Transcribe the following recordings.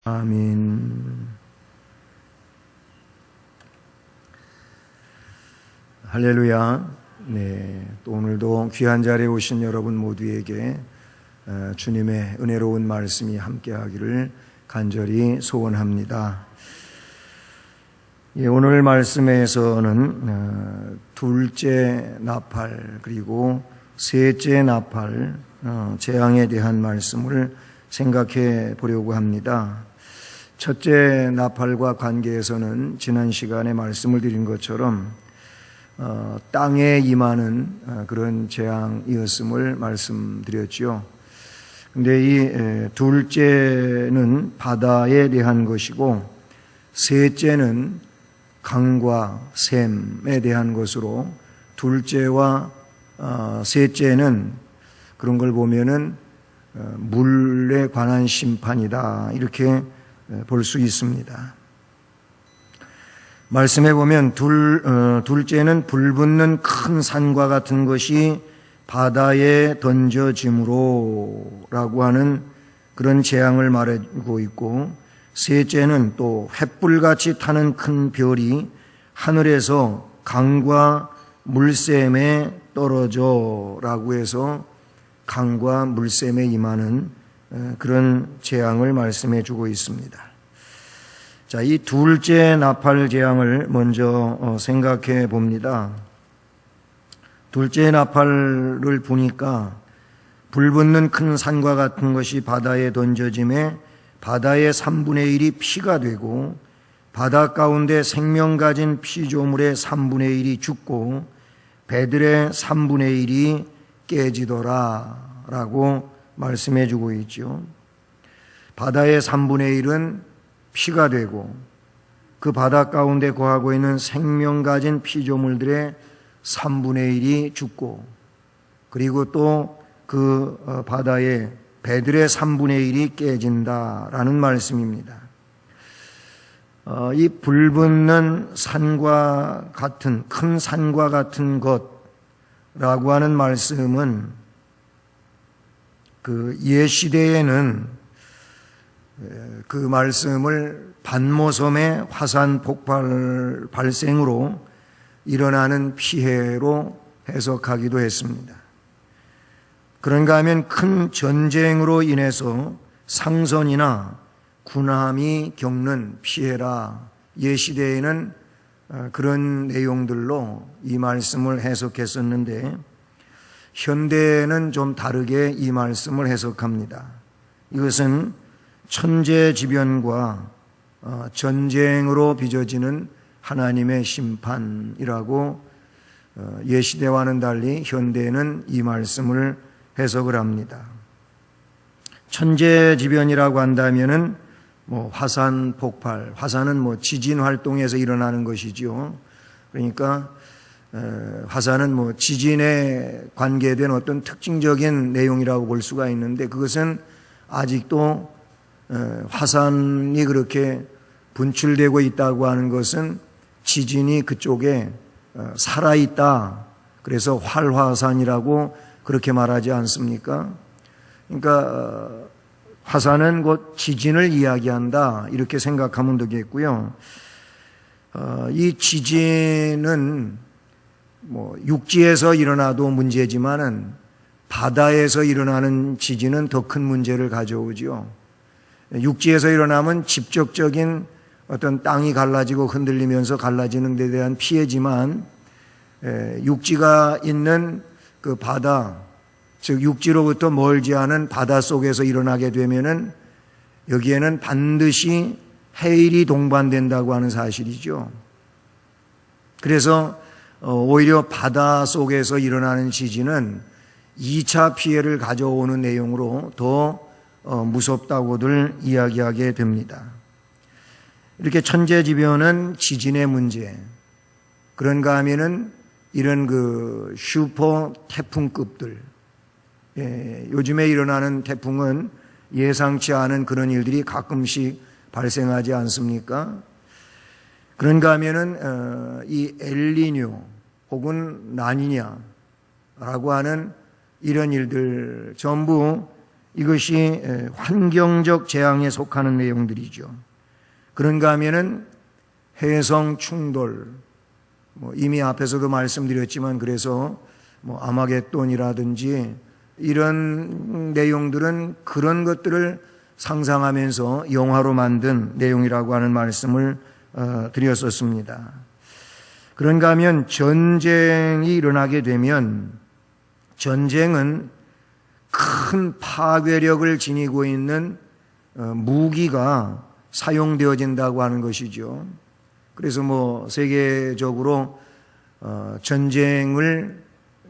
아멘. 할렐루야. 네, 또 오늘도 귀한 자리에 오신 여러분 모두에게 주님의 은혜로운 말씀이 함께하기를 간절히 소원합니다. 오늘 말씀에서는 둘째 나팔 그리고 셋째 나팔 재앙에 대한 말씀을 생각해 보려고 합니다. 첫째 나팔과 관계에서는 지난 시간에 말씀을 드린 것처럼 땅에 임하는 그런 재앙이었음을 말씀드렸죠. 근데 이 둘째는 바다에 대한 것이고 셋째는 강과 샘에 대한 것으로 둘째와 셋째는 그런 걸 보면은 물에 관한 심판이다 이렇게 볼 수 있습니다. 말씀해 보면 둘째는 불붙는 큰 산과 같은 것이 바다에 던져짐으로 라고 하는 그런 재앙을 말하고 있고, 셋째는 또 횃불같이 타는 큰 별이 하늘에서 강과 물샘에 떨어져 라고 해서 강과 물샘에 임하는 그런 재앙을 말씀해 주고 있습니다. 자, 이 둘째 나팔 재앙을 먼저 생각해 봅니다. 둘째 나팔을 보니까 불붙는 큰 산과 같은 것이 바다에 던져짐에 바다의 3분의 1이 피가 되고 바다 가운데 생명 가진 피조물의 3분의 1이 죽고 배들의 3분의 1이 깨지더라 라고 말씀해 주고 있죠. 바다의 3분의 1은 피가 되고 그 바다 가운데 거하고 있는 생명 가진 피조물들의 3분의 1이 죽고 그리고 또 그 바다의 배들의 3분의 1이 깨진다라는 말씀입니다. 이 불붙는 산과 같은 큰 산과 같은 것라고 하는 말씀은 그 옛시대에는 그 말씀을 반모섬의 화산 폭발 발생으로 일어나는 피해로 해석하기도 했습니다. 그런가 하면 큰 전쟁으로 인해서 상선이나 군함이 겪는 피해라. 옛시대에는 그런 내용들로 이 말씀을 해석했었는데 현대에는 좀 다르게 이 말씀을 해석합니다. 이것은 천재지변과 전쟁으로 빚어지는 하나님의 심판이라고 옛시대와는 달리 현대에는 이 말씀을 해석을 합니다. 천재지변이라고 한다면은 화산 폭발, 화산은 지진 활동에서 일어나는 것이지요. 그러니까 화산은 지진에 관계된 어떤 특징적인 내용이라고 볼 수가 있는데 그것은 아직도 화산이 그렇게 분출되고 있다고 하는 것은 지진이 그쪽에 살아있다. 그래서 활화산이라고 그렇게 말하지 않습니까? 그러니까 화산은 곧 지진을 이야기한다. 이렇게 생각하면 되겠고요. 이 지진은 육지에서 일어나도 문제지만은 바다에서 일어나는 지진은 더 큰 문제를 가져오죠. 육지에서 일어나면 직접적인 어떤 땅이 갈라지고 흔들리면서 갈라지는 데 대한 피해지만 육지가 있는 그 바다, 즉 육지로부터 멀지 않은 바다 속에서 일어나게 되면은 여기에는 반드시 해일이 동반된다고 하는 사실이죠. 그래서 오히려 바다 속에서 일어나는 지진은 2차 피해를 가져오는 내용으로 더 무섭다고들 이야기하게 됩니다. 이렇게 천재지변은 지진의 문제, 그런가 하면은 이런 그 슈퍼 태풍급들, 요즘에 일어나는 태풍은 예상치 않은 그런 일들이 가끔씩 발생하지 않습니까? 그런가 하면은 이 엘니뇨 혹은 라니냐라고 하는 이런 일들 전부 이것이 환경적 재앙에 속하는 내용들이죠. 그런가 하면은 해성 충돌, 이미 앞에서도 말씀드렸지만 그래서 아마겟돈이라든지 이런 내용들은 그런 것들을 상상하면서 영화로 만든 내용이라고 하는 말씀을 드렸었습니다. 그런가 하면 전쟁이 일어나게 되면 전쟁은 큰 파괴력을 지니고 있는 무기가 사용되어진다고 하는 것이죠. 그래서 세계적으로 전쟁을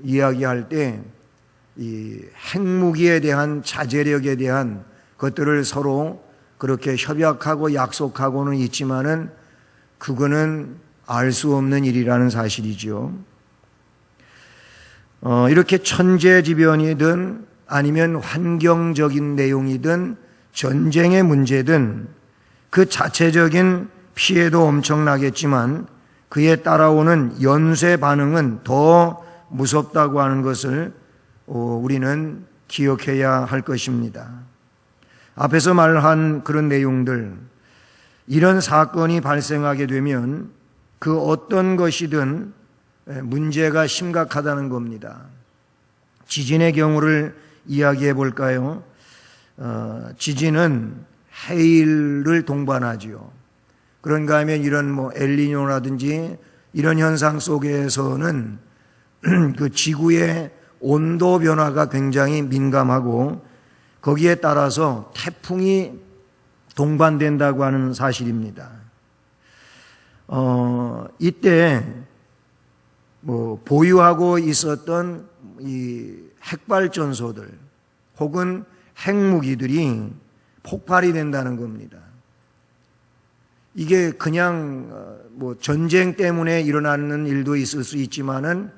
이야기할 때 이 핵무기에 대한 자제력에 대한 것들을 서로 그렇게 협약하고 약속하고는 있지만은 그거는 알 수 없는 일이라는 사실이죠. 이렇게 천재지변이든 아니면 환경적인 내용이든 전쟁의 문제든 그 자체적인 피해도 엄청나겠지만 그에 따라오는 연쇄 반응은 더 무섭다고 하는 것을 우리는 기억해야 할 것입니다. 앞에서 말한 그런 내용들, 이런 사건이 발생하게 되면 그 어떤 것이든 문제가 심각하다는 겁니다. 지진의 경우를 이야기해 볼까요? 지진은 해일을 동반하지요. 그런가 하면 이런 엘니뇨라든지 이런 현상 속에서는 그 지구의 온도 변화가 굉장히 민감하고 거기에 따라서 태풍이 동반된다고 하는 사실입니다. 이때 보유하고 있었던 이 핵발전소들 혹은 핵무기들이 폭발이 된다는 겁니다. 이게 그냥 전쟁 때문에 일어나는 일도 있을 수 있지만은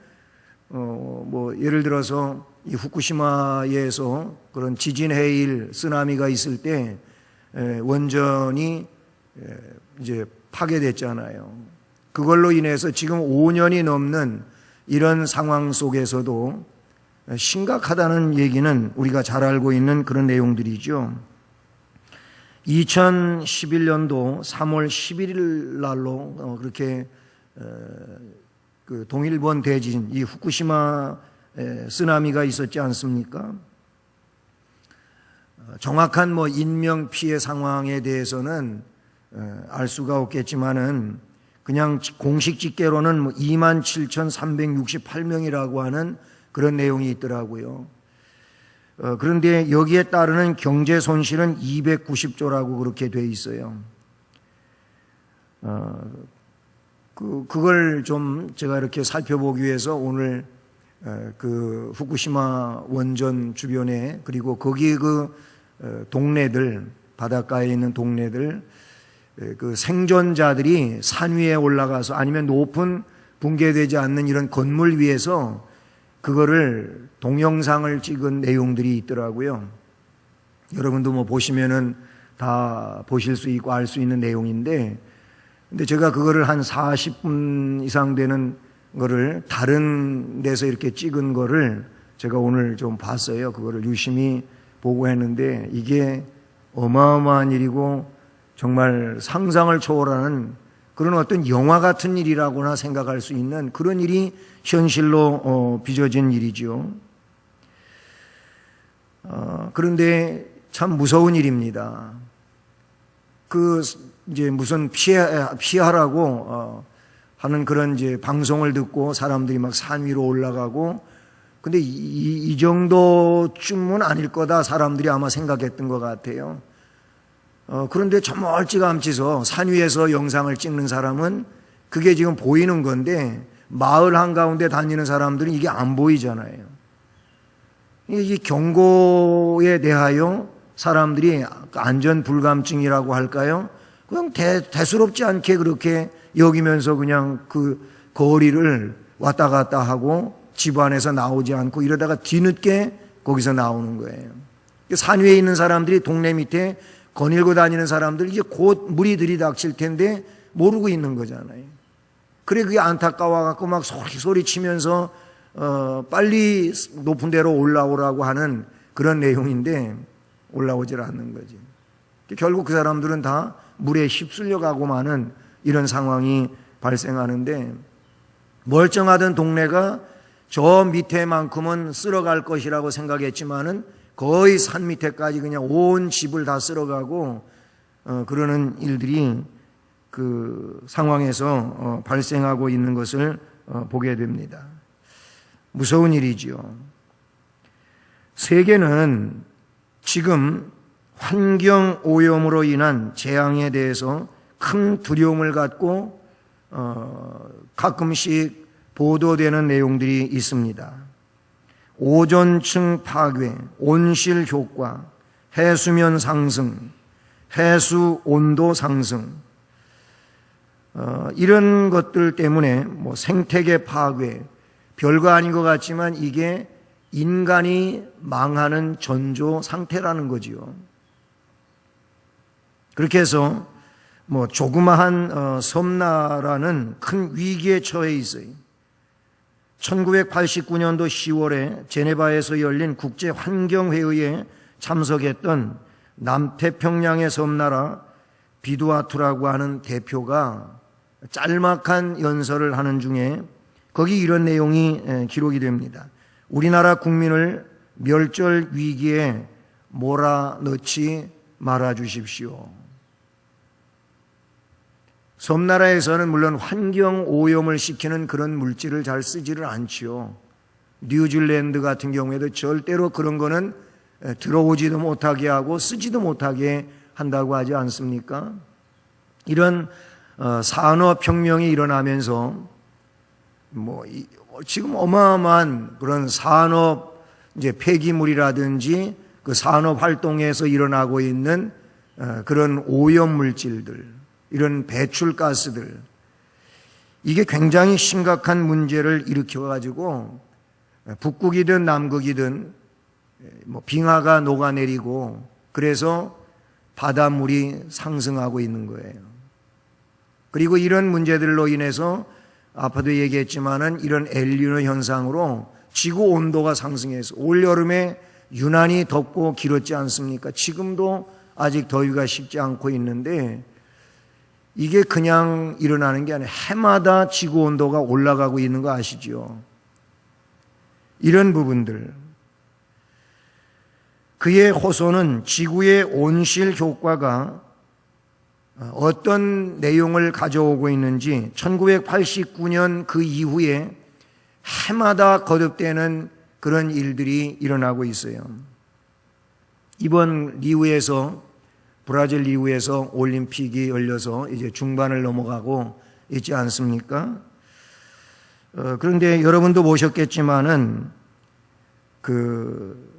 예를 들어서 이 후쿠시마에서 그런 지진, 해일, 쓰나미가 있을 때 원전이 이제 파괴됐잖아요. 그걸로 인해서 지금 5년이 넘는 이런 상황 속에서도 심각하다는 얘기는 우리가 잘 알고 있는 그런 내용들이죠. 2011년도 3월 11일 날로 그렇게 그 동일본 대지진, 이 후쿠시마 쓰나미가 있었지 않습니까? 정확한 인명 피해 상황에 대해서는 알 수가 없겠지만은 그냥 공식 집계로는 27,368명이라고 하는 그런 내용이 있더라고요. 그런데 여기에 따르는 경제 손실은 290조라고 그렇게 돼 있어요. 그걸 좀 제가 이렇게 살펴보기 위해서 오늘 그 후쿠시마 원전 주변에 그리고 거기 그 동네들, 바닷가에 있는 동네들, 그 생존자들이 산 위에 올라가서 아니면 높은 붕괴되지 않는 이런 건물 위에서 그거를 동영상을 찍은 내용들이 있더라고요. 여러분도 보시면은 다 보실 수 있고 알 수 있는 내용인데, 근데 제가 그거를 한 40분 이상 되는 거를 다른 데서 이렇게 찍은 거를 제가 오늘 좀 봤어요. 그거를 유심히 보고 했는데 이게 어마어마한 일이고 정말 상상을 초월하는 그런 어떤 영화 같은 일이라고나 생각할 수 있는 그런 일이 현실로 빚어진 일이죠. 그런데 참 무서운 일입니다. 이제 무슨 피하라고 하는 그런 이제 방송을 듣고 사람들이 막 산 위로 올라가고, 근데 이 정도쯤은 아닐 거다 사람들이 아마 생각했던 것 같아요. 그런데 저 멀찌감치서 산 위에서 영상을 찍는 사람은 그게 지금 보이는 건데 마을 한가운데 다니는 사람들은 이게 안 보이잖아요. 이 경고에 대하여 사람들이 안전 불감증이라고 할까요? 그냥 대수롭지 않게 그렇게 여기면서 그냥 그 거리를 왔다 갔다 하고 집 안에서 나오지 않고 이러다가 뒤늦게 거기서 나오는 거예요. 산 위에 있는 사람들이 동네 밑에 거닐고 다니는 사람들 이제 곧 물이 들이닥칠 텐데 모르고 있는 거잖아요. 그래 그게 안타까워갖고 막 소리 치면서 빨리 높은 데로 올라오라고 하는 그런 내용인데 올라오질 않는 거지. 결국 그 사람들은 다 물에 휩쓸려 가고 마는 이런 상황이 발생하는데, 멀쩡하던 동네가 저 밑에만큼은 쓸어갈 것이라고 생각했지만은 거의 산 밑에까지 그냥 온 집을 다 쓸어가고 그러는 일들이 그 상황에서 발생하고 있는 것을 보게 됩니다. 무서운 일이지요. 세계는 지금 환경 오염으로 인한 재앙에 대해서 큰 두려움을 갖고 가끔씩 보도되는 내용들이 있습니다. 오존층 파괴, 온실 효과, 해수면 상승, 해수 온도 상승, 이런 것들 때문에 뭐 생태계 파괴, 별거 아닌 것 같지만 이게 인간이 망하는 전조 상태라는 거지요. 그렇게 해서 뭐 조그마한 섬나라는 큰 위기에 처해 있어요. 1989년도 10월에 제네바에서 열린 국제환경회의에 참석했던 남태평양의 섬나라 비두아투라고 하는 대표가 짤막한 연설을 하는 중에 거기 이런 내용이 기록이 됩니다. 우리나라 국민을 멸절 위기에 몰아넣지 말아주십시오. 섬나라에서는 물론 환경 오염을 시키는 그런 물질을 잘 쓰지를 않지요. 뉴질랜드 같은 경우에도 절대로 그런 거는 들어오지도 못하게 하고 쓰지도 못하게 한다고 하지 않습니까? 이런 산업혁명이 일어나면서 지금 어마어마한 그런 산업 이제 폐기물이라든지 그 산업 활동에서 일어나고 있는 그런 오염 물질들, 이런 배출가스들, 이게 굉장히 심각한 문제를 일으켜가지고 북극이든 남극이든 빙하가 녹아내리고 그래서 바닷물이 상승하고 있는 거예요. 그리고 이런 문제들로 인해서 아까도 얘기했지만은 이런 엘니뇨 현상으로 지구 온도가 상승해서 올여름에 유난히 덥고 길었지 않습니까? 지금도 아직 더위가 식지 않고 있는데 이게 그냥 일어나는 게 아니라 해마다 지구 온도가 올라가고 있는 거 아시죠? 이런 부분들. 그의 호소는 지구의 온실 효과가 어떤 내용을 가져오고 있는지 1989년 그 이후에 해마다 거듭되는 그런 일들이 일어나고 있어요. 이번 브라질 리우에서 올림픽이 열려서 이제 중반을 넘어가고 있지 않습니까? 그런데 여러분도 보셨겠지만은 그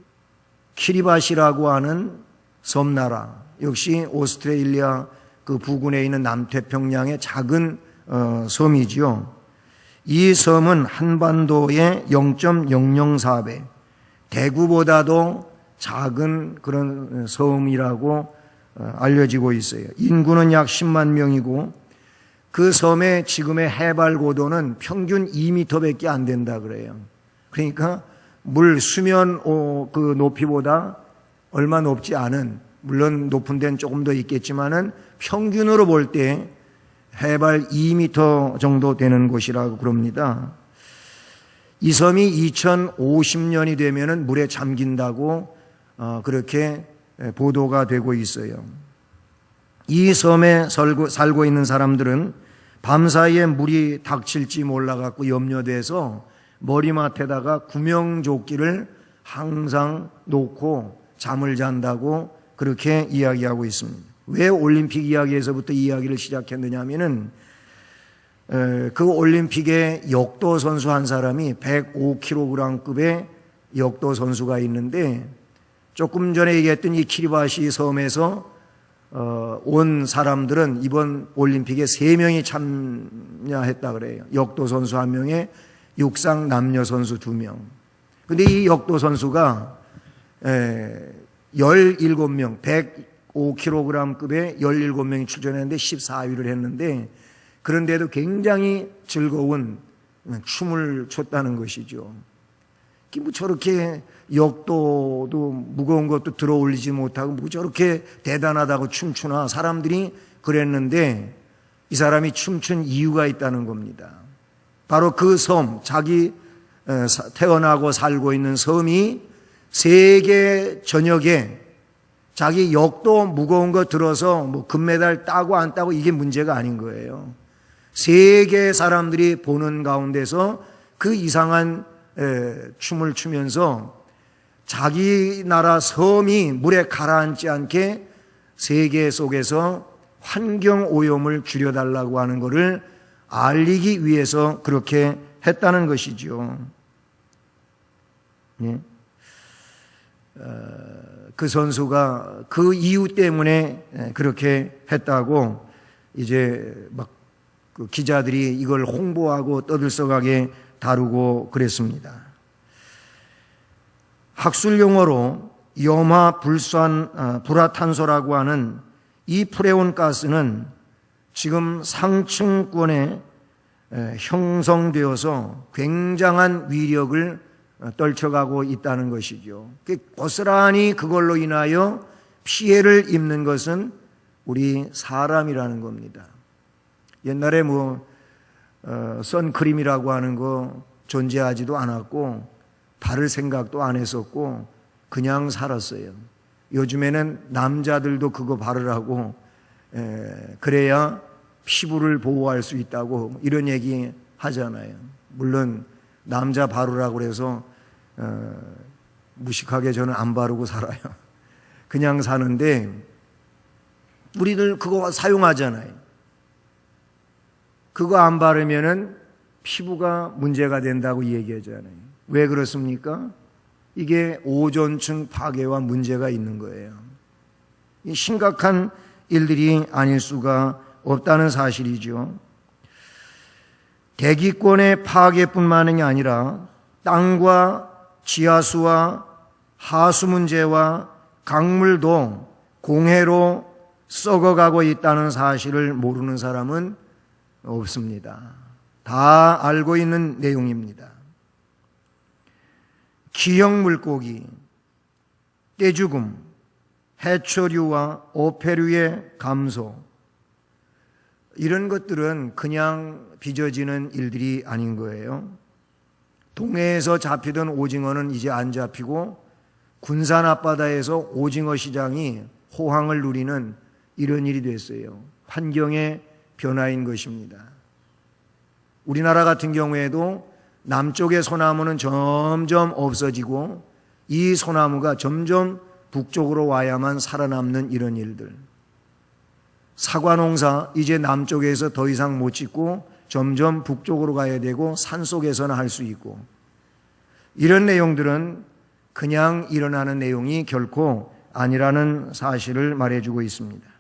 키리바시라고 하는 섬나라, 역시 오스트레일리아 그 부근에 있는 남태평양의 작은 섬이지요. 이 섬은 한반도의 0.004배, 대구보다도 작은 그런 섬이라고 알려지고 있어요. 인구는 약 10만 명이고 그 섬의 지금의 해발 고도는 평균 2m밖에 안 된다 그래요. 그러니까 물 수면 그 높이보다 얼마 높지 않은, 물론 높은 데는 조금 더 있겠지만은 평균으로 볼 때 해발 2m 정도 되는 곳이라고 그럽니다. 이 섬이 2050년이 되면은 물에 잠긴다고 그렇게 보도가 되고 있어요. 이 섬에 살고 있는 사람들은 밤사이에 물이 닥칠지 몰라갖고 염려돼서 머리맡에다가 구명조끼를 항상 놓고 잠을 잔다고 그렇게 이야기하고 있습니다. 왜 올림픽 이야기에서부터 이야기를 시작했느냐 하면은 그 올림픽에 역도 선수 한 사람이 105kg급의 역도 선수가 있는데 조금 전에 얘기했던 이 키리바시 섬에서 온 사람들은 이번 올림픽에 3명이 참여했다 그래요. 역도 선수 1명에 육상 남녀 선수 2명. 근데 이 역도 선수가 17명, 105kg급의 17명이 출전했는데 14위를 했는데, 그런데도 굉장히 즐거운 춤을 췄다는 것이죠. 뭐 저렇게 역도도 무거운 것도 들어 올리지 못하고 뭐 저렇게 대단하다고 춤추나 사람들이 그랬는데 이 사람이 춤춘 이유가 있다는 겁니다. 바로 그 섬, 자기 태어나고 살고 있는 섬이 세계 전역에 자기 역도 무거운 거 들어서 뭐 금메달 따고 안 따고 이게 문제가 아닌 거예요. 세계 사람들이 보는 가운데서 그 이상한 춤을 추면서 자기 나라 섬이 물에 가라앉지 않게 세계 속에서 환경 오염을 줄여달라고 하는 것을 알리기 위해서 그렇게 했다는 것이죠. 예? 그 선수가 그 이유 때문에 그렇게 했다고 이제 막 그 기자들이 이걸 홍보하고 떠들썩하게 다루고 그랬습니다. 학술 용어로 염화 불화탄소라고 하는 이 프레온 가스는 지금 상층권에 형성되어서 굉장한 위력을 떨쳐가고 있다는 것이죠. 고스란히 그걸로 인하여 피해를 입는 것은 우리 사람이라는 겁니다. 옛날에 선크림이라고 하는 거 존재하지도 않았고 바를 생각도 안 했었고 그냥 살았어요. 요즘에는 남자들도 그거 바르라고 그래야 피부를 보호할 수 있다고 이런 얘기 하잖아요. 물론 남자 바르라고 그래서 무식하게 저는 안 바르고 살아요. 그냥 사는데 우리들 그거 사용하잖아요. 그거 안 바르면은 피부가 문제가 된다고 얘기하잖아요. 왜 그렇습니까? 이게 오존층 파괴와 문제가 있는 거예요. 심각한 일들이 아닐 수가 없다는 사실이죠. 대기권의 파괴뿐만이 아니라 땅과 지하수와 하수 문제와 강물도 공해로 썩어가고 있다는 사실을 모르는 사람은 없습니다. 다 알고 있는 내용입니다. 기형 물고기, 떼죽음, 해초류와 어패류의 감소, 이런 것들은 그냥 빚어지는 일들이 아닌 거예요. 동해에서 잡히던 오징어는 이제 안 잡히고 군산 앞바다에서 오징어 시장이 호황을 누리는 이런 일이 됐어요. 환경의 변화인 것입니다. 우리나라 같은 경우에도 남쪽의 소나무는 점점 없어지고 이 소나무가 점점 북쪽으로 와야만 살아남는 이런 일들. 사과 농사 이제 남쪽에서 더 이상 못 짓고 점점 북쪽으로 가야 되고 산속에서는 할 수 있고, 이런 내용들은 그냥 일어나는 내용이 결코 아니라는 사실을 말해주고 있습니다.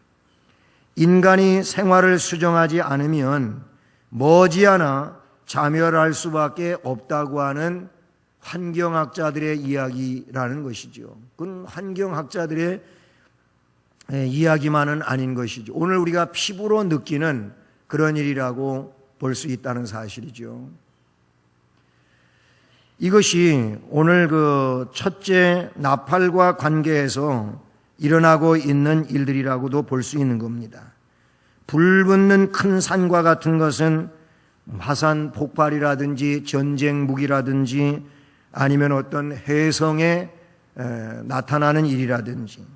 인간이 생활을 수정하지 않으면 머지않아 자멸할 수밖에 없다고 하는 환경학자들의 이야기라는 것이죠. 그건 환경학자들의 이야기만은 아닌 것이죠. 오늘 우리가 피부로 느끼는 그런 일이라고 볼 수 있다는 사실이죠. 이것이 오늘 그 첫째 나팔과 관계해서 일어나고 있는 일들이라고도 볼 수 있는 겁니다. 불붙는 큰 산과 같은 것은 화산 폭발이라든지 전쟁 무기라든지 아니면 어떤 해성에 나타나는 일이라든지,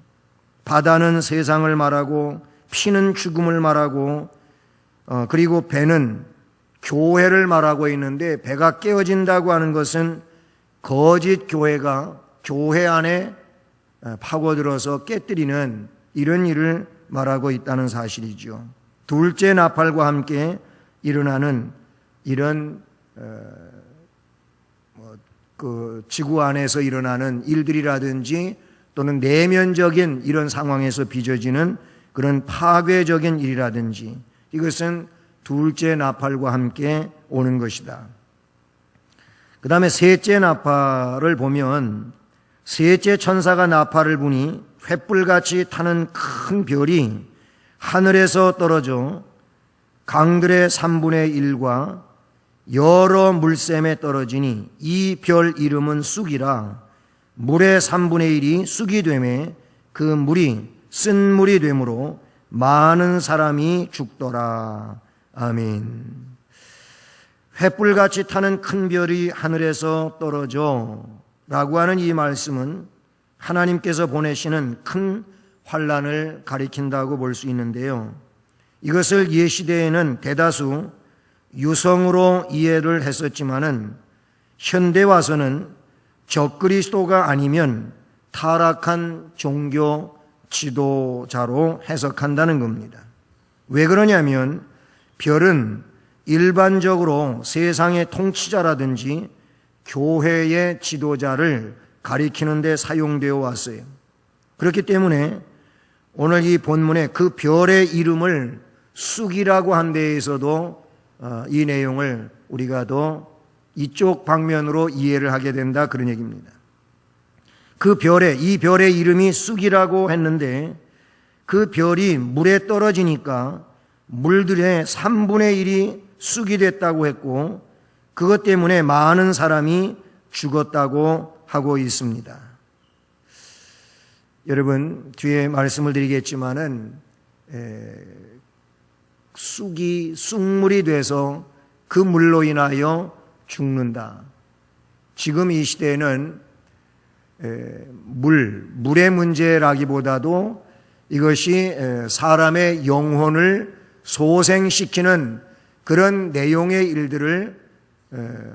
바다는 세상을 말하고 피는 죽음을 말하고 그리고 배는 교회를 말하고 있는데, 배가 깨어진다고 하는 것은 거짓 교회가 교회 안에 파고들어서 깨뜨리는 이런 일을 말하고 있다는 사실이죠. 둘째 나팔과 함께 일어나는 이런 그 지구 안에서 일어나는 일들이라든지 또는 내면적인 이런 상황에서 빚어지는 그런 파괴적인 일이라든지, 이것은 둘째 나팔과 함께 오는 것이다. 그 다음에 셋째 나팔을 보면, 셋째 천사가 나팔을 부니 횃불같이 타는 큰 별이 하늘에서 떨어져 강들의 3분의 1과 여러 물샘에 떨어지니 이 별 이름은 쑥이라. 물의 3분의 1이 쑥이 되매 그 물이 쓴물이 되므로 많은 사람이 죽더라. 아멘. 횃불같이 타는 큰 별이 하늘에서 떨어져 라고 하는 이 말씀은 하나님께서 보내시는 큰 환난을 가리킨다고 볼 수 있는데요. 이것을 예시대에는 대다수 유성으로 이해를 했었지만은 현대 와서는 적그리스도가 아니면 타락한 종교 지도자로 해석한다는 겁니다. 왜 그러냐면 별은 일반적으로 세상의 통치자라든지 교회의 지도자를 가리키는 데 사용되어 왔어요. 그렇기 때문에 오늘 이 본문에 그 별의 이름을 쑥이라고 한 데에서도 이 내용을 우리가 더 이쪽 방면으로 이해를 하게 된다, 그런 얘기입니다. 이 별의 이름이 쑥이라고 했는데 그 별이 물에 떨어지니까 물들의 3분의 1이 쑥이 됐다고 했고 그것 때문에 많은 사람이 죽었다고 하고 있습니다. 여러분, 뒤에 말씀을 드리겠지만은 쑥물이 돼서 그 물로 인하여 죽는다. 지금 이 시대에는 물의 문제라기보다도 이것이 사람의 영혼을 소생시키는 그런 내용의 일들을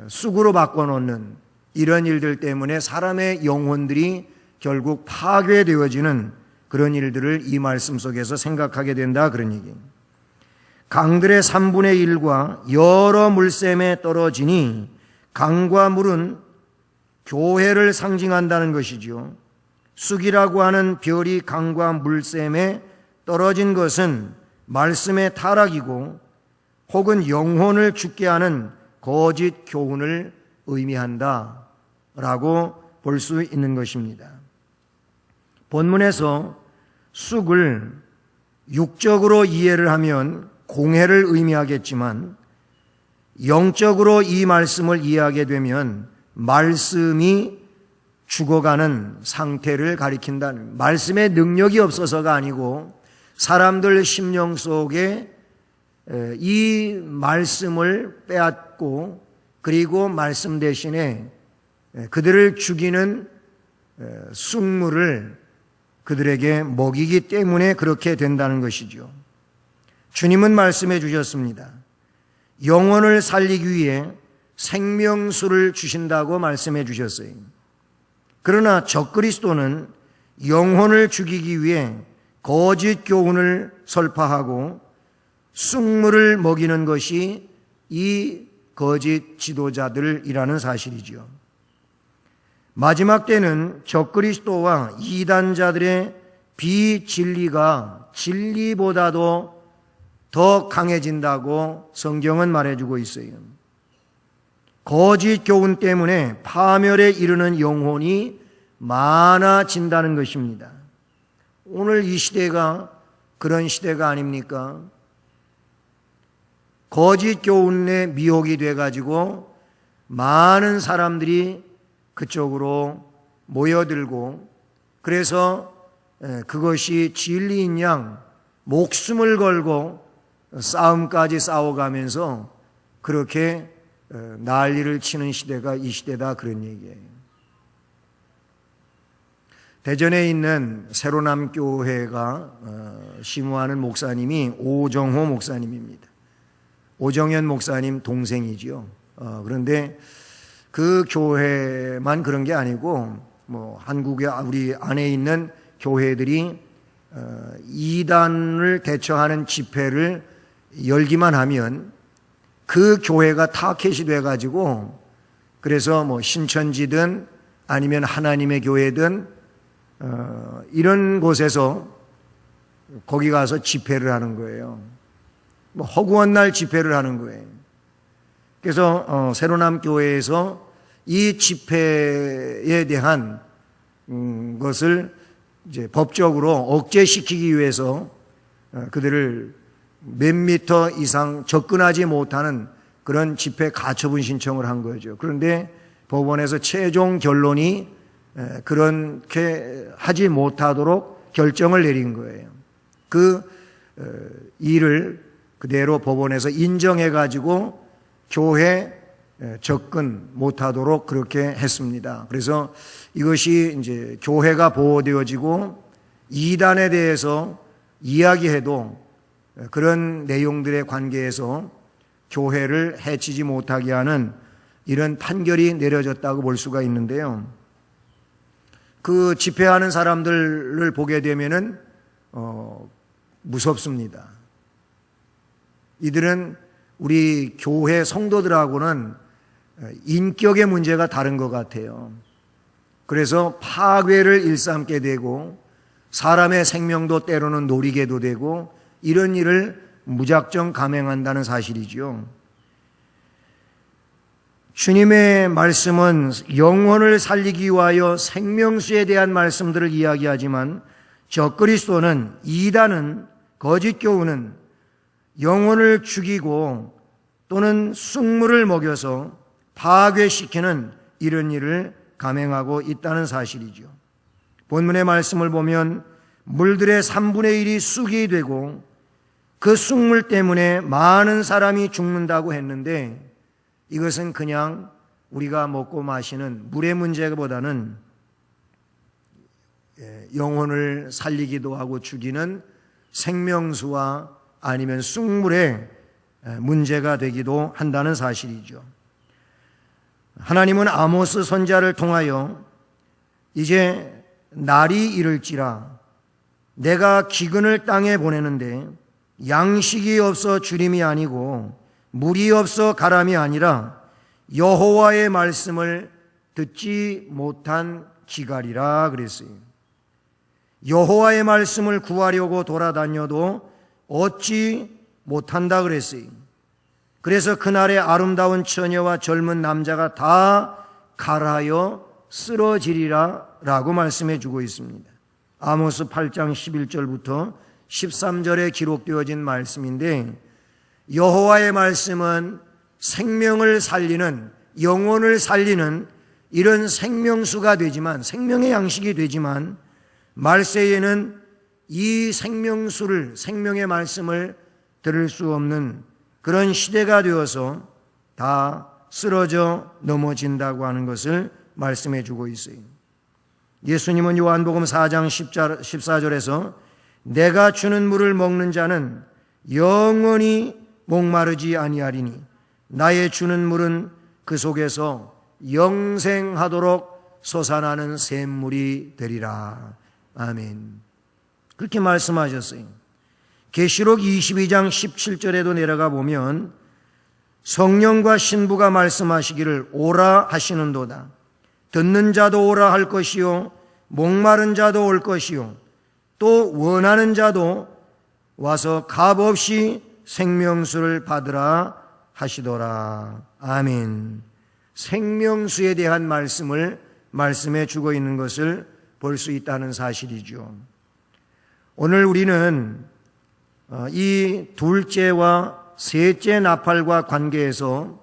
쑥으로 바꿔놓는 이런 일들 때문에 사람의 영혼들이 결국 파괴되어지는 그런 일들을 이 말씀 속에서 생각하게 된다, 그런 얘기입니다. 강들의 3분의 1과 여러 물샘에 떨어지니 강과 물은 교회를 상징한다는 것이죠. 쑥이라고 하는 별이 강과 물샘에 떨어진 것은 말씀의 타락이고 혹은 영혼을 죽게 하는 거짓 교훈을 의미한다 라고 볼 수 있는 것입니다. 본문에서 쑥을 육적으로 이해를 하면 공회를 의미하겠지만 영적으로 이 말씀을 이해하게 되면 말씀이 죽어가는 상태를 가리킨다는, 말씀의 능력이 없어서가 아니고 사람들 심령 속에 이 말씀을 빼앗고 그리고 말씀 대신에 그들을 죽이는 쑥물을 그들에게 먹이기 때문에 그렇게 된다는 것이죠. 주님은 말씀해 주셨습니다. 영혼을 살리기 위해 생명수를 주신다고 말씀해 주셨어요. 그러나 적그리스도는 영혼을 죽이기 위해 거짓 교훈을 설파하고 쑥물을 먹이는 것이 이 거짓 지도자들이라는 사실이죠. 마지막 때는 적그리스도와 이단자들의 비진리가 진리보다도 더 강해진다고 성경은 말해주고 있어요. 거짓 교훈 때문에 파멸에 이르는 영혼이 많아진다는 것입니다. 오늘 이 시대가 그런 시대가 아닙니까? 거짓 교훈에 미혹이 돼가지고 많은 사람들이 그쪽으로 모여들고 그래서 그것이 진리인 양 목숨을 걸고 싸움까지 싸워가면서 그렇게 난리를 치는 시대가 이 시대다, 그런 얘기예요. 대전에 있는 새로남 교회가 심우하는 목사님이 오정호 목사님입니다. 오정현 목사님 동생이지요. 그런데 그 교회만 그런 게 아니고 한국에 우리 안에 있는 교회들이 이단을 대처하는 집회를 열기만 하면 그 교회가 타켓이 돼가지고 그래서 신천지든 아니면 하나님의 교회든 이런 곳에서 거기 가서 집회를 하는 거예요. 허구한 날 집회를 하는 거예요. 그래서 새로남 교회에서 이 집회에 대한 것을 이제 법적으로 억제시키기 위해서 그들을 몇 미터 이상 접근하지 못하는 그런 집회 가처분 신청을 한 거죠. 그런데 법원에서 최종 결론이 그렇게 하지 못하도록 결정을 내린 거예요. 그 일을 그대로 법원에서 인정해가지고 교회 접근 못하도록 그렇게 했습니다. 그래서 이것이 이제 교회가 보호되어지고 이단에 대해서 이야기해도 그런 내용들의 관계에서 교회를 해치지 못하게 하는 이런 판결이 내려졌다고 볼 수가 있는데요. 그 집회하는 사람들을 보게 되면은 무섭습니다. 이들은 우리 교회 성도들하고는 인격의 문제가 다른 것 같아요. 그래서 파괴를 일삼게 되고 사람의 생명도 때로는 노리게도 되고 이런 일을 무작정 감행한다는 사실이죠. 주님의 말씀은 영혼을 살리기 위하여 생명수에 대한 말씀들을 이야기하지만 적그리스도는 이단은 거짓 교훈은 영혼을 죽이고 또는 쑥물을 먹여서 파괴시키는 이런 일을 감행하고 있다는 사실이죠. 본문의 말씀을 보면 물들의 3분의 1이 쑥이 되고 그 쑥물 때문에 많은 사람이 죽는다고 했는데 이것은 그냥 우리가 먹고 마시는 물의 문제보다는 영혼을 살리기도 하고 죽이는 생명수와 아니면 쑥물의 문제가 되기도 한다는 사실이죠. 하나님은 아모스 선지자를 통하여 이제 날이 이를지라 내가 기근을 땅에 보내는데 양식이 없어 주림이 아니고 물이 없어 가람이 아니라 여호와의 말씀을 듣지 못한 기갈이라 그랬어요. 여호와의 말씀을 구하려고 돌아다녀도 얻지 못한다 그랬어요. 그래서 그날의 아름다운 처녀와 젊은 남자가 다 갈하여 쓰러지리라 라고 말씀해 주고 있습니다. 아모스 8장 11절부터 13절에 기록되어진 말씀인데 여호와의 말씀은 생명을 살리는 영혼을 살리는 이런 생명수가 되지만 생명의 양식이 되지만 말세에는 이 생명수를 생명의 말씀을 들을 수 없는 그런 시대가 되어서 다 쓰러져 넘어진다고 하는 것을 말씀해 주고 있어요. 예수님은 요한복음 4장 14절에서 내가 주는 물을 먹는 자는 영원히 목마르지 아니하리니 나의 주는 물은 그 속에서 영생하도록 솟아나는 샘물이 되리라. 아멘. 그렇게 말씀하셨어요. 계시록 22장 17절에도 내려가 보면 성령과 신부가 말씀하시기를 오라 하시는도다. 듣는 자도 오라 할 것이요 목마른 자도 올 것이요 또 원하는 자도 와서 값없이 생명수를 받으라 하시더라. 아멘. 생명수에 대한 말씀을 말씀해 주고 있는 것을 볼 수 있다는 사실이죠. 오늘 우리는 이 둘째와 셋째 나팔과 관계에서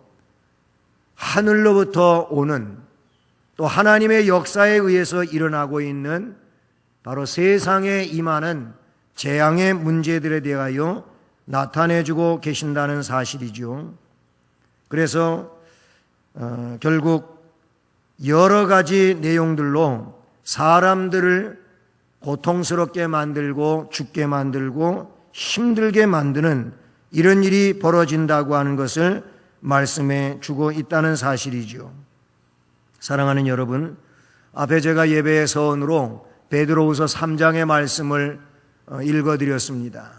하늘로부터 오는 또 하나님의 역사에 의해서 일어나고 있는 바로 세상에 임하는 재앙의 문제들에 대하여 나타내주고 계신다는 사실이죠. 그래서 결국 여러 가지 내용들로 사람들을 고통스럽게 만들고 죽게 만들고 힘들게 만드는 이런 일이 벌어진다고 하는 것을 말씀해 주고 있다는 사실이죠. 사랑하는 여러분, 앞에 제가 예배의 서원으로 베드로후서 3장의 말씀을 읽어드렸습니다.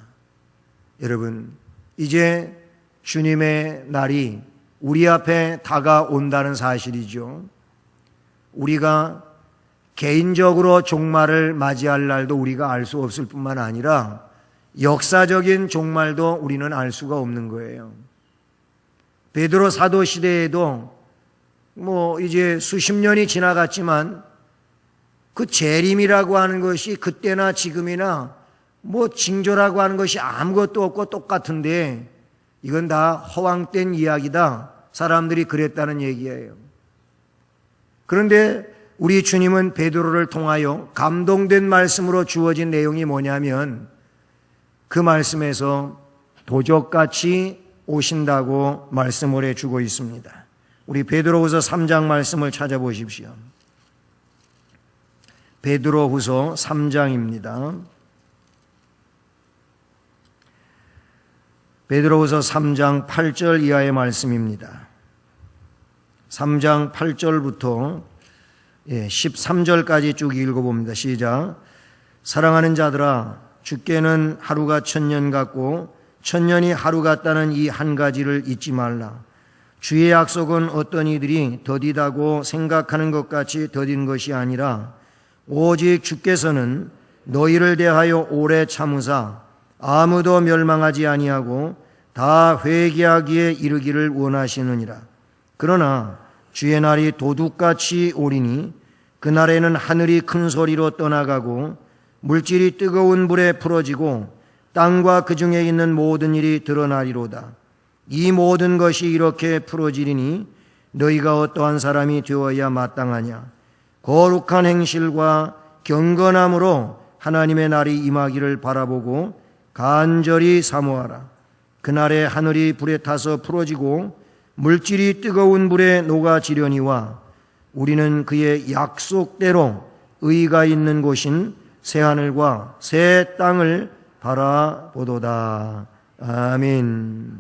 여러분, 이제 주님의 날이 우리 앞에 다가온다는 사실이죠. 우리가 개인적으로 종말을 맞이할 날도 우리가 알 수 없을 뿐만 아니라 역사적인 종말도 우리는 알 수가 없는 거예요. 베드로 사도 시대에도 이제 수십 년이 지나갔지만 그 재림이라고 하는 것이 그때나 지금이나 징조라고 하는 것이 아무것도 없고 똑같은데 이건 다 허황된 이야기다. 사람들이 그랬다는 얘기예요. 그런데 우리 주님은 베드로를 통하여 감동된 말씀으로 주어진 내용이 뭐냐면 그 말씀에서 도적같이 오신다고 말씀을 해주고 있습니다. 우리 베드로후서 3장 말씀을 찾아보십시오. 베드로후서 3장입니다. 베드로후서 3장 8절 이하의 말씀입니다. 3장 8절부터 13절까지 쭉 읽어봅니다. 시작. 사랑하는 자들아, 주께는 하루가 1000년 같고 1000년이 하루 같다는 이 한 가지를 잊지 말라. 주의 약속은 어떤 이들이 더디다고 생각하는 것 같이 더딘 것이 아니라 오직 주께서는 너희를 대하여 오래 참으사 아무도 멸망하지 아니하고 다 회개하기에 이르기를 원하시느니라. 그러나 주의 날이 도둑같이 오리니 그날에는 하늘이 큰 소리로 떠나가고 물질이 뜨거운 불에 풀어지고 땅과 그 중에 있는 모든 일이 드러나리로다. 이 모든 것이 이렇게 풀어지리니 너희가 어떠한 사람이 되어야 마땅하냐. 거룩한 행실과 경건함으로 하나님의 날이 임하기를 바라보고 간절히 사모하라. 그날에 하늘이 불에 타서 풀어지고 물질이 뜨거운 불에 녹아지려니와 우리는 그의 약속대로 의가 있는 곳인 새하늘과 새 땅을 바라보도다. 아멘.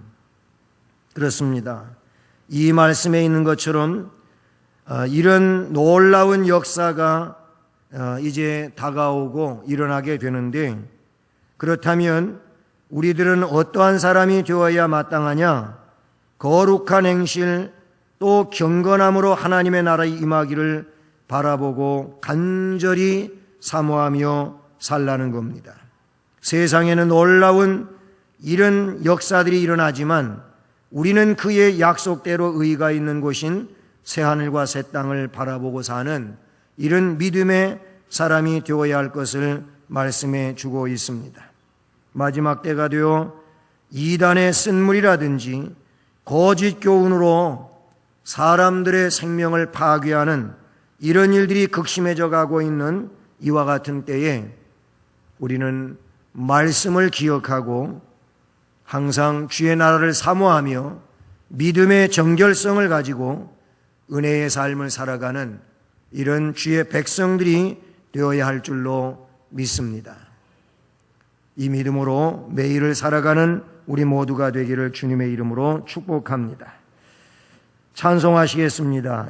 그렇습니다. 이 말씀에 있는 것처럼 이런 놀라운 역사가 이제 다가오고 일어나게 되는데, 그렇다면 우리들은 어떠한 사람이 되어야 마땅하냐? 거룩한 행실 또 경건함으로 하나님의 나라에 임하기를 바라보고 간절히 사모하며 살라는 겁니다. 세상에는 놀라운 이런 역사들이 일어나지만 우리는 그의 약속대로 의가 있는 곳인 새하늘과 새 땅을 바라보고 사는 이런 믿음의 사람이 되어야 할 것을 말씀해 주고 있습니다. 마지막 때가 되어 이단의 쓴물이라든지 거짓 교훈으로 사람들의 생명을 파괴하는 이런 일들이 극심해져 가고 있는 이와 같은 때에 우리는 말씀을 기억하고 항상 주의 나라를 사모하며 믿음의 정결성을 가지고 은혜의 삶을 살아가는 이런 주의 백성들이 되어야 할 줄로 믿습니다. 이 믿음으로 매일을 살아가는 우리 모두가 되기를 주님의 이름으로 축복합니다. 찬송하시겠습니다.